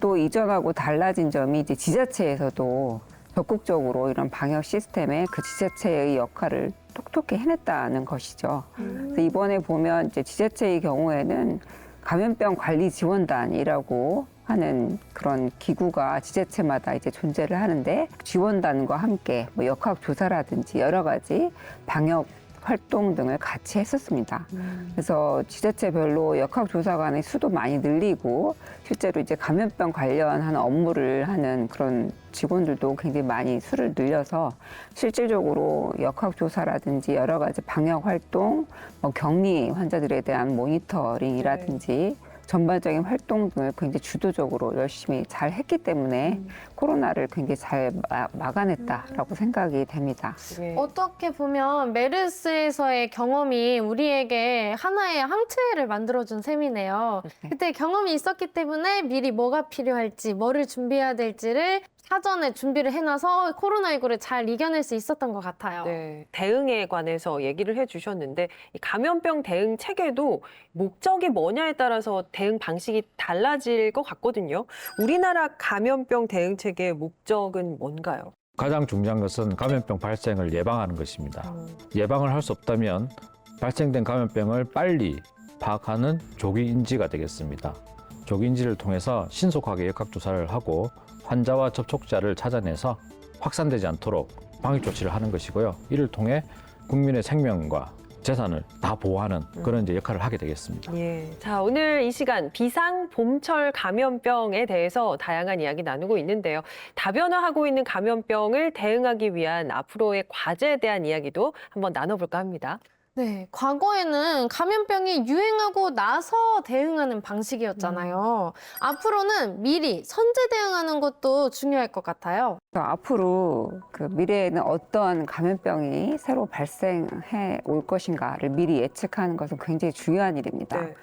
Speaker 3: 또 이전하고 달라진 점이 이제 지자체에서도 적극적으로 이런 방역 시스템에 그 지자체의 역할을 톡톡히 해냈다는 것이죠. 그래서 이번에 보면 이제 지자체의 경우에는 감염병 관리 지원단이라고 하는 그런 기구가 지자체마다 이제 존재를 하는데 지원단과 함께 뭐 역학 조사라든지 여러 가지 방역 활동 등을 같이 했었습니다. 그래서 지자체별로 역학조사관의 수도 많이 늘리고 실제로 이제 감염병 관련한 업무를 하는 그런 직원들도 굉장히 많이 수를 늘려서 실질적으로 역학조사라든지 여러 가지 방역 활동, 뭐 격리 환자들에 대한 모니터링이라든지 전반적인 활동 등을 굉장히 주도적으로 열심히 잘 했기 때문에 코로나를 굉장히 잘 막아냈다라고 생각이 됩니다.
Speaker 1: 네.
Speaker 2: 어떻게 보면 메르스에서의 경험이 우리에게 하나의 항체를 만들어준 셈이네요. 그때 경험이 있었기 때문에 미리 뭐가 필요할지, 뭐를 준비해야 될지를 사전에 준비를 해놔서 코로나19를 잘 이겨낼 수 있었던 것 같아요.
Speaker 1: 네, 대응에 관해서 얘기를 해주셨는데 이 감염병 대응 체계도 목적이 뭐냐에 따라서 대응 방식이 달라질 것 같거든요. 우리나라 감염병 대응 체계의 목적은 뭔가요?
Speaker 4: 가장 중요한 것은 감염병 발생을 예방하는 것입니다. 예방을 할 수 없다면 발생된 감염병을 빨리 파악하는 조기 인지가 되겠습니다. 조기 인지를 통해서 신속하게 역학조사를 하고 환자와 접촉자를 찾아내서 확산되지 않도록 방역 조치를 하는 것이고요. 이를 통해 국민의 생명과 재산을 다 보호하는 그런 이제 역할을 하게 되겠습니다.
Speaker 1: 예. 자, 오늘 이 시간 비상 봄철 감염병에 대해서 다양한 이야기 나누고 있는데요. 다변화하고 있는 감염병을 대응하기 위한 앞으로의 과제에 대한 이야기도 한번 나눠볼까 합니다.
Speaker 2: 네, 과거에는 감염병이 유행하고 나서 대응하는 방식이었잖아요. 앞으로는 미리 선제 대응하는 것도 중요할 것 같아요.
Speaker 3: 앞으로 그 미래에는 어떤 감염병이 새로 발생해 올 것인가를 미리 예측하는 것은 굉장히 중요한 일입니다.
Speaker 1: 네.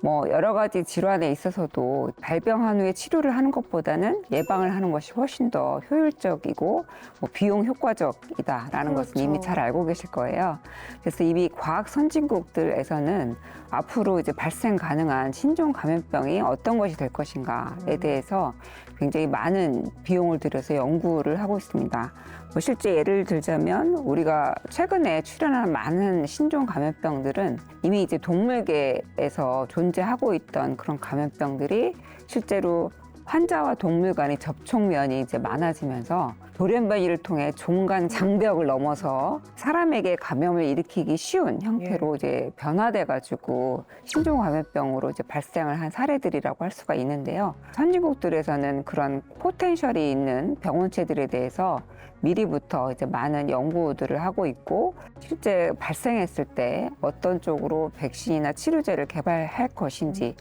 Speaker 3: 뭐 여러 가지 질환에 있어서도 발병한 후에 치료를 하는 것보다는 예방을 하는 것이 훨씬 더 효율적이고 뭐 비용 효과적이다라는 것은 이미 잘 알고 계실 거예요. 그래서 이미 과학 선진국들에서는 앞으로 이제 발생 가능한 신종 감염병이 어떤 것이 될 것인가에 대해서 굉장히 많은 비용을 들여서 연구를 하고 있습니다. 뭐 실제 예를 들자면 우리가 최근에 출현한 많은 신종 감염병들은 이미 이제 동물계에서 존재하고 있던 그런 감염병들이 실제로 환자와 동물 간의 접촉면이 이제 많아지면서 돌연변이를 통해 종간 장벽을 넘어서 사람에게 감염을 일으키기 쉬운 형태로 이제 변화돼가지고 신종 감염병으로 이제 발생을 한 사례들이라고 할 수가 있는데요. 선진국들에서는 그런 포텐셜이 있는 병원체들에 대해서 미리부터 이제 많은 연구들을 하고 있고 실제 발생했을 때 어떤 쪽으로 백신이나 치료제를 개발할 것인지에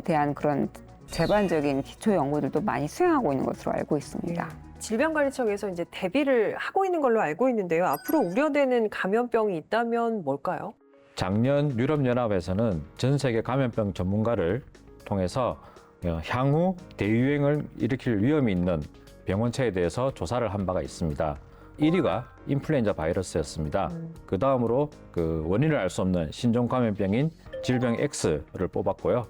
Speaker 3: 대한 그런 제반적인 기초 연구들도 많이 수행하고 있는 것으로 알고 있습니다.
Speaker 1: 질병관리청에서 이제 대비를 하고 있는 걸로 알고 있는데요. 앞으로 우려되는 감염병이 있다면 뭘까요?
Speaker 4: 작년 유럽연합에서는 전 세계 감염병 전문가를 통해서 향후 대유행을 일으킬 위험이 있는 병원체에 대해서 조사를 한 바가 있습니다. 1위가 인플루엔자 바이러스였습니다. 그 다음으로 그 원인을 알 수 없는 신종 감염병인 질병 X를 뽑았고요.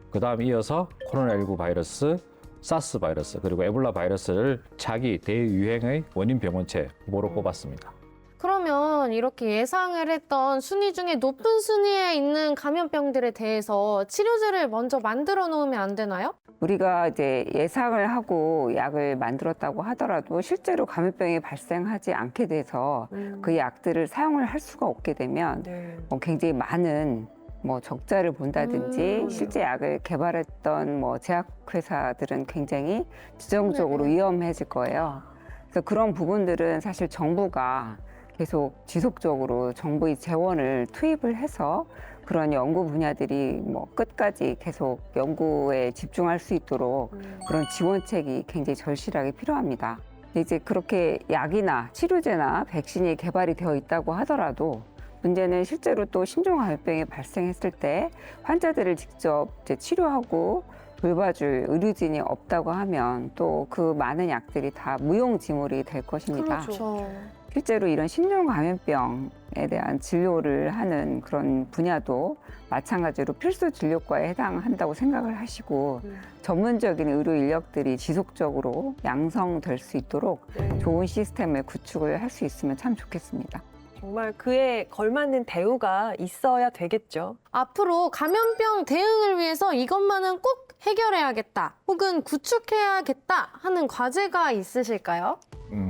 Speaker 4: 그 다음 이어서 코로나19 바이러스, 사스 바이러스, 그리고 에볼라 바이러스를 차기 대유행의 원인 병원체 후보로 뽑았습니다.
Speaker 2: 그러면 이렇게 예상을 했던 순위 중에 높은 순위에 있는 감염병들에 대해서 치료제를 먼저 만들어 놓으면 안 되나요?
Speaker 3: 우리가 이제 예상을 하고 약을 만들었다고 하더라도 실제로 감염병이 발생하지 않게 돼서 그 약들을 사용을 할 수가 없게 되면
Speaker 1: 네.
Speaker 3: 굉장히 많은 뭐 적자를 본다든지 실제 약을 개발했던 뭐 제약회사들은 굉장히 지정적으로 위험해질 거예요. 그래서 그런 부분들은 사실 정부가 계속 지속적으로 정부의 재원을 투입을 해서 그런 연구 분야들이 뭐 끝까지 계속 연구에 집중할 수 있도록 그런 지원책이 굉장히 절실하게 필요합니다. 이제 그렇게 약이나 치료제나 백신이 개발이 되어 있다고 하더라도 문제는 실제로 또 신종감염병이 발생했을 때 환자들을 직접 이제 치료하고 돌봐줄 의료진이 없다고 하면 또 그 많은 약들이 다 무용지물이 될 것입니다.
Speaker 2: 그렇죠.
Speaker 3: 실제로 이런 신종감염병에 대한 진료를 하는 그런 분야도 마찬가지로 필수 진료과에 해당한다고 생각을 하시고 전문적인 의료 인력들이 지속적으로 양성될 수 있도록 좋은 시스템을 구축을 할 수 있으면 참 좋겠습니다.
Speaker 1: 정말 그에 걸맞는 대우가 있어야 되겠죠.
Speaker 2: 앞으로 감염병 대응을 위해서 이것만은 꼭 해결해야겠다 혹은 구축해야겠다 하는 과제가 있으실까요?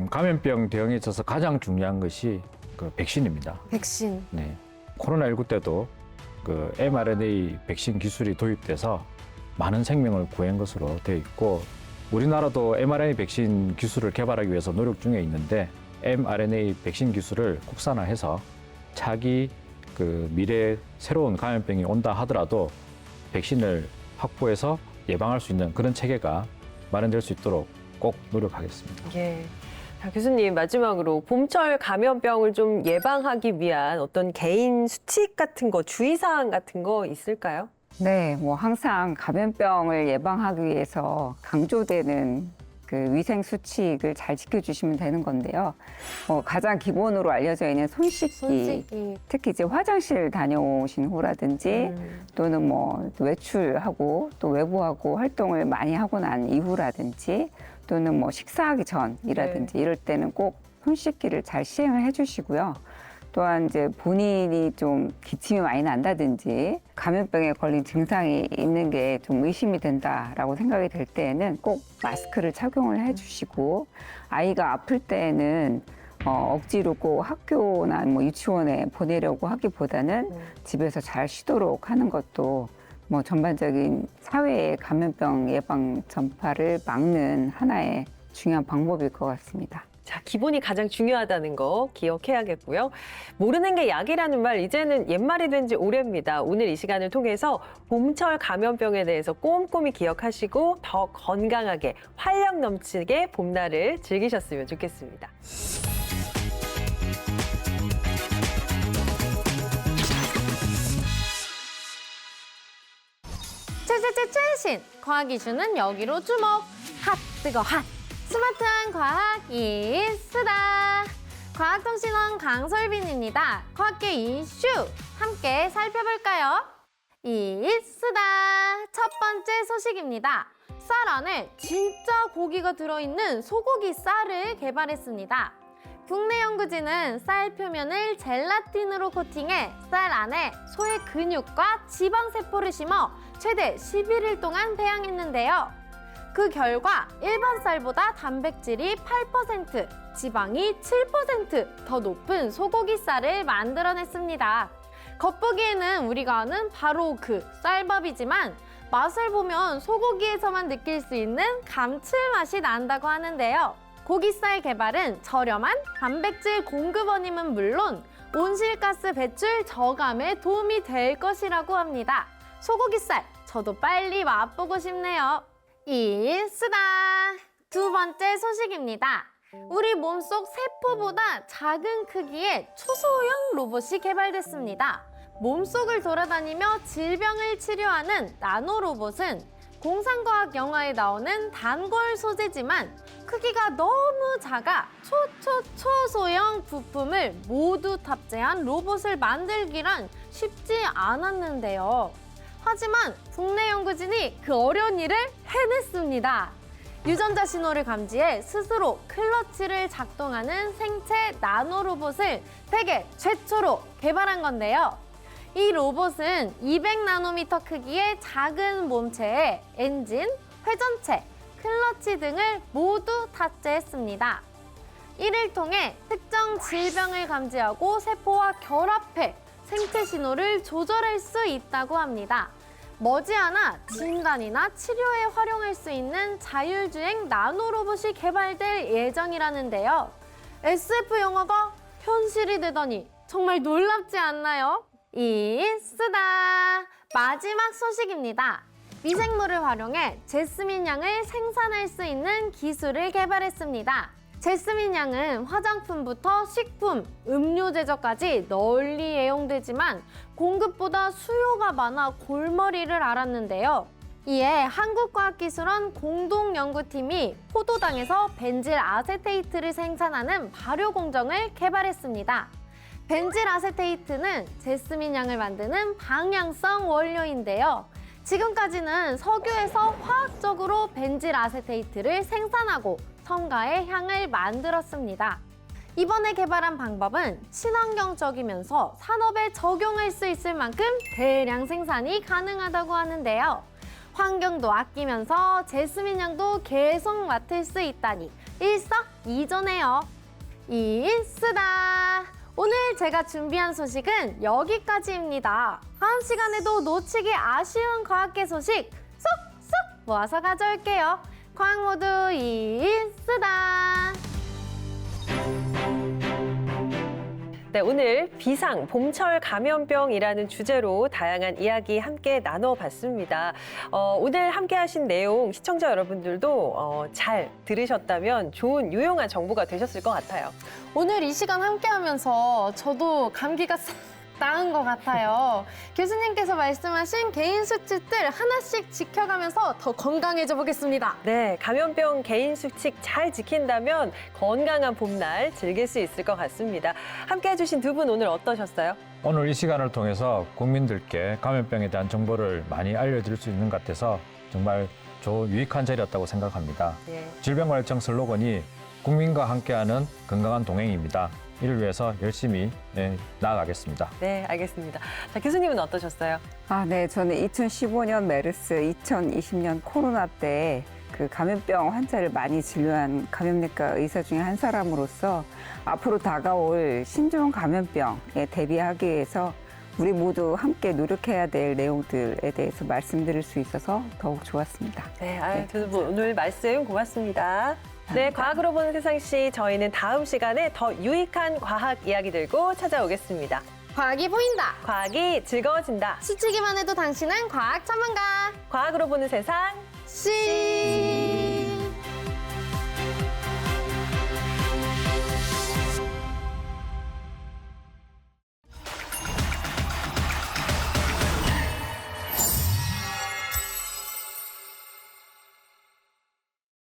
Speaker 4: 감염병 대응에 있어서 가장 중요한 것이 그 백신입니다.
Speaker 2: 백신.
Speaker 4: 네. 코로나19 때도 그 mRNA 백신 기술이 도입돼서 많은 생명을 구한 것으로 되어 있고 우리나라도 mRNA 백신 기술을 개발하기 위해서 노력 중에 있는데 mRNA 백신 기술을 국산화해서 차기 그 미래 새로운 감염병이 온다 하더라도 백신을 확보해서 예방할 수 있는 그런 체계가 마련될 수 있도록 꼭 노력하겠습니다.
Speaker 1: 예. 자, 교수님 마지막으로 봄철 감염병을 좀 예방하기 위한 어떤 개인 수칙 같은 거, 주의사항 같은 거 있을까요?
Speaker 3: 네, 뭐 항상 감염병을 예방하기 위해서 강조되는 그 위생 수칙을 잘 지켜주시면 되는 건데요. 가장 기본으로 알려져 있는 손 씻기, 특히 이제 화장실 다녀오신 후라든지 또는 뭐 외출하고 또 외부하고 활동을 많이 하고 난 이후라든지 또는 뭐 식사하기 전이라든지 이럴 때는 꼭 손 씻기를 잘 시행을 해주시고요. 또한 이제 본인이 좀 기침이 많이 난다든지 감염병에 걸린 증상이 있는 게 좀 의심이 된다라고 생각이 될 때에는 꼭 마스크를 착용을 해주시고 아이가 아플 때에는 억지로 꼭 학교나 뭐 유치원에 보내려고 하기보다는 집에서 잘 쉬도록 하는 것도 뭐 전반적인 사회의 감염병 예방 전파를 막는 하나의 중요한 방법일 것 같습니다.
Speaker 1: 자, 기본이 가장 중요하다는 거 기억해야겠고요. 모르는 게 약이라는 말 이제는 옛말이 된 지 오래입니다. 오늘 이 시간을 통해서 봄철 감염병에 대해서 꼼꼼히 기억하시고 더 건강하게 활력 넘치게 봄날을 즐기셨으면 좋겠습니다.
Speaker 2: 최신 과학 이슈는 여기로 주목. 핫 뜨거 핫. 스마트한 과학 이수다. 과학통신원 강솔빈입니다. 과학계 이슈 함께 살펴볼까요? 이수다. 첫 번째 소식입니다. 쌀 안에 진짜 고기가 들어있는 소고기 쌀을 개발했습니다. 국내 연구진은 쌀 표면을 젤라틴으로 코팅해 쌀 안에 소의 근육과 지방세포를 심어 최대 11일 동안 배양했는데요. 그 결과 일반 쌀보다 단백질이 8%, 지방이 7% 더 높은 소고기 쌀을 만들어냈습니다. 겉보기에는 우리가 아는 바로 그 쌀밥이지만 맛을 보면 소고기에서만 느낄 수 있는 감칠맛이 난다고 하는데요. 고기쌀 개발은 저렴한 단백질 공급원임은 물론 온실가스 배출 저감에 도움이 될 것이라고 합니다. 소고기쌀, 저도 빨리 맛보고 싶네요. 이수다. 두 번째 소식입니다. 우리 몸속 세포보다 작은 크기의 초소형 로봇이 개발됐습니다. 몸속을 돌아다니며 질병을 치료하는 나노로봇은 공상과학 영화에 나오는 단골 소재지만 크기가 너무 작아 초소형 부품을 모두 탑재한 로봇을 만들기란 쉽지 않았는데요. 하지만 국내 연구진이 그 어려운 일을 해냈습니다. 유전자 신호를 감지해 스스로 클러치를 작동하는 생체 나노로봇을 세계 최초로 개발한 건데요. 이 로봇은 200나노미터 크기의 작은 몸체에 엔진, 회전체, 클러치 등을 모두 탑재했습니다. 이를 통해 특정 질병을 감지하고 세포와 결합해 생체 신호를 조절할 수 있다고 합니다. 머지않아 진단이나 치료에 활용할 수 있는 자율주행 나노로봇이 개발될 예정이라는데요. SF 영화가 현실이 되다니 정말 놀랍지 않나요? 이쓰다! 마지막 소식입니다. 미생물을 활용해 제스민 향을 생산할 수 있는 기술을 개발했습니다. 제스민 향은 화장품부터 식품, 음료 제조까지 널리 애용되지만 공급보다 수요가 많아 골머리를 앓았는데요. 이에 한국과학기술원 공동연구팀이 포도당에서 벤질 아세테이트를 생산하는 발효 공정을 개발했습니다. 벤질 아세테이트는 제스민 향을 만드는 방향성 원료인데요. 지금까지는 석유에서 화학적으로 벤질 아세테이트를 생산하고 첨가해 향을 만들었습니다. 이번에 개발한 방법은 친환경적이면서 산업에 적용할 수 있을 만큼 대량 생산이 가능하다고 하는데요. 환경도 아끼면서 제스민 향도 계속 맡을 수 있다니 일석이조네요. 이쓰다! 오늘 제가 준비한 소식은 여기까지입니다. 다음 시간에도 놓치기 아쉬운 과학계 소식 쏙쏙 모아서 가져올게요. 과학 모두 이쓰다!
Speaker 1: 네, 오늘 비상, 봄철 감염병이라는 주제로 다양한 이야기 함께 나눠봤습니다. 오늘 함께 하신 내용 시청자 여러분들도 잘 들으셨다면 좋은 유용한 정보가 되셨을 것 같아요.
Speaker 2: 오늘 이 시간 함께하면서 저도 감기가 싹 나은 것 같아요. 교수님께서 말씀하신 개인 수칙들 하나씩 지켜가면서 더 건강해져 보겠습니다.
Speaker 1: 네, 감염병 개인 수칙 잘 지킨다면 건강한 봄날 즐길 수 있을 것 같습니다. 함께 해주신 두 분 오늘 어떠셨어요?
Speaker 4: 오늘 이 시간을 통해서 국민들께 감염병에 대한 정보를 많이 알려드릴 수 있는 것 같아서 정말 좋은 유익한 자리였다고 생각합니다.
Speaker 1: 예.
Speaker 4: 질병관리청 슬로건이 국민과 함께하는 건강한 동행입니다. 이를 위해서 열심히 나아가겠습니다.
Speaker 1: 네, 알겠습니다. 자, 교수님은 어떠셨어요?
Speaker 3: 네. 저는 2015년 메르스, 2020년 코로나 때 그 감염병 환자를 많이 진료한 감염내과 의사 중에 한 사람으로서 앞으로 다가올 신종 감염병에 대비하기 위해서 우리 모두 함께 노력해야 될 내용들에 대해서 말씀드릴 수 있어서 더욱 좋았습니다.
Speaker 1: 네, 두 분 오늘 말씀 고맙습니다. 네, 과학으로 보는 세상시 저희는 다음 시간에 더 유익한 과학 이야기 들고 찾아오겠습니다.
Speaker 2: 과학이 보인다.
Speaker 1: 과학이 즐거워진다.
Speaker 2: 스치기만 해도 당신은 과학 전문가.
Speaker 1: 과학으로 보는 세상.
Speaker 2: 씨.